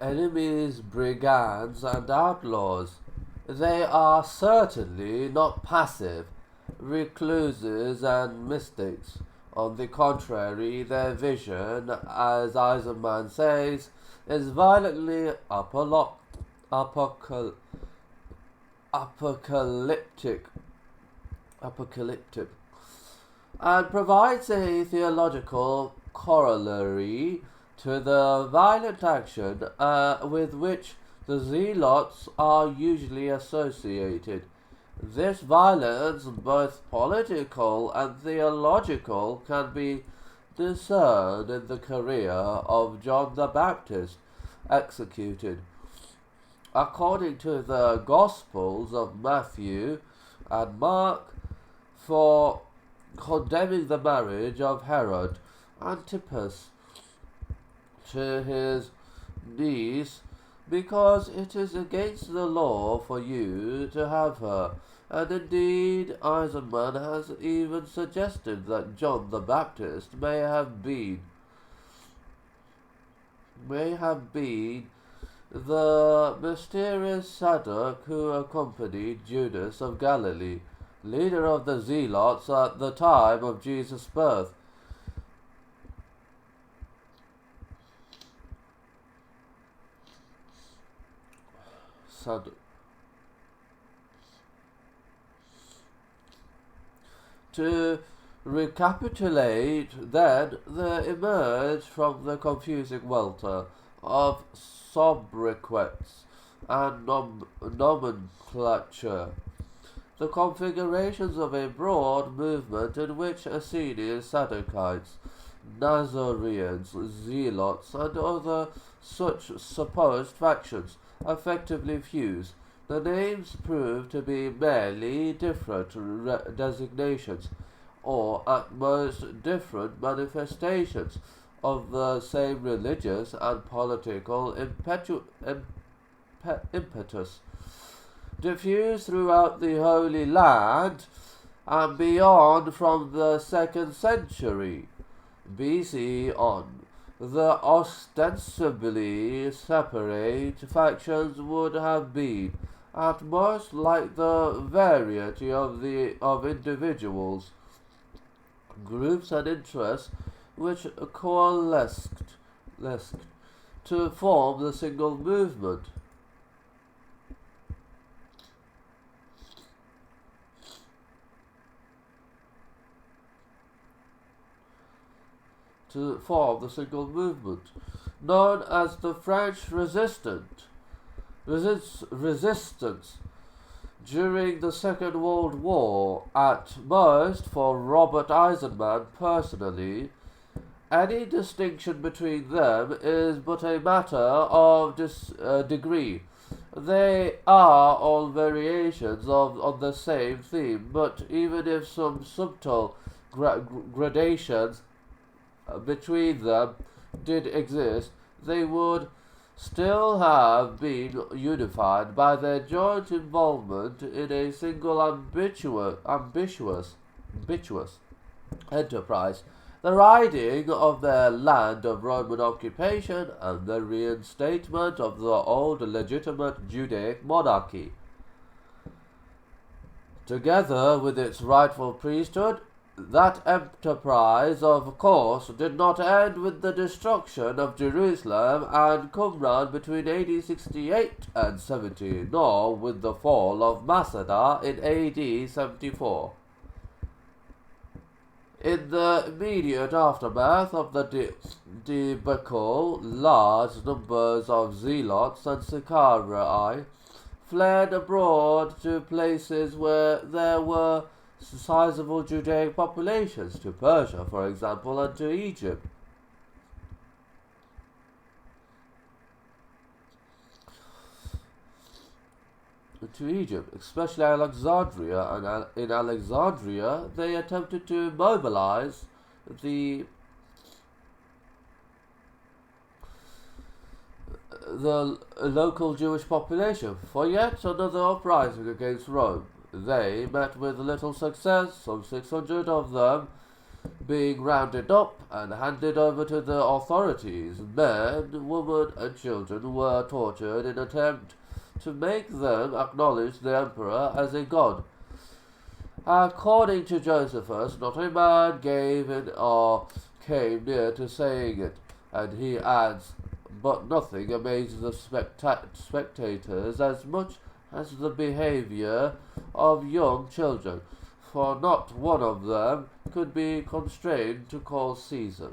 enemies, brigands, and outlaws. They are certainly not passive recluses and mystics. On the contrary, their vision, as Eisenman says, is violently apocalyptic, and provides a theological corollary to the violent action with which the zealots are usually associated. This violence, both political and theological, can be discerned in the career of John the Baptist, executed, according to the Gospels of Matthew and Mark, for condemning the marriage of Herod Antipas to his niece, because it is against the law for you to have her. And indeed, Eisenman has even suggested that John the Baptist may have been the mysterious Sadduc who accompanied Judas of Galilee, leader of the Zealots at the time of Jesus' birth. To recapitulate, then, there emerged from the confusing welter of sobriquets and nomenclature the configurations of a broad movement in which Essenes, Sadducites, Nazareans, Zealots, and other such supposed factions effectively fused. The names prove to be merely different designations, or at most different manifestations of the same religious and political impetus, diffused throughout the Holy Land and beyond from the 2nd century BC on. The ostensibly separate factions would have been, at most, like the variety of individuals, groups, and interests which coalesced to form the single movement. Known as the French resistance during the Second World War. At most, for Robert Eisenman personally, any distinction between them is but a matter of degree. They are all variations on the same theme, but even if some subtle gradations between them did exist, they would still have been unified by their joint involvement in a single ambitious enterprise, the ridding of their land of Roman occupation and the reinstatement of the old legitimate Judaic monarchy, together with its rightful priesthood. That enterprise, of course, did not end with the destruction of Jerusalem and Qumran between AD 68 and 70, nor with the fall of Masada in AD 74. In the immediate aftermath of the debacle, large numbers of Zealots and Sicarii fled abroad to places where there were sizable Judaic populations, to Persia, for example, and to Egypt. Especially Alexandria, and in Alexandria they attempted to mobilize the local Jewish population for yet another uprising against Rome. They met with little success. Some 600 of them being rounded up and handed over to the authorities. Men, women, and children were tortured in an attempt to make them acknowledge the emperor as a god. According to Josephus, not a man gave in or came near to saying it, and he adds, but nothing amazed the spectators as much as the behavior of young children, for not one of them could be constrained to call Caesar.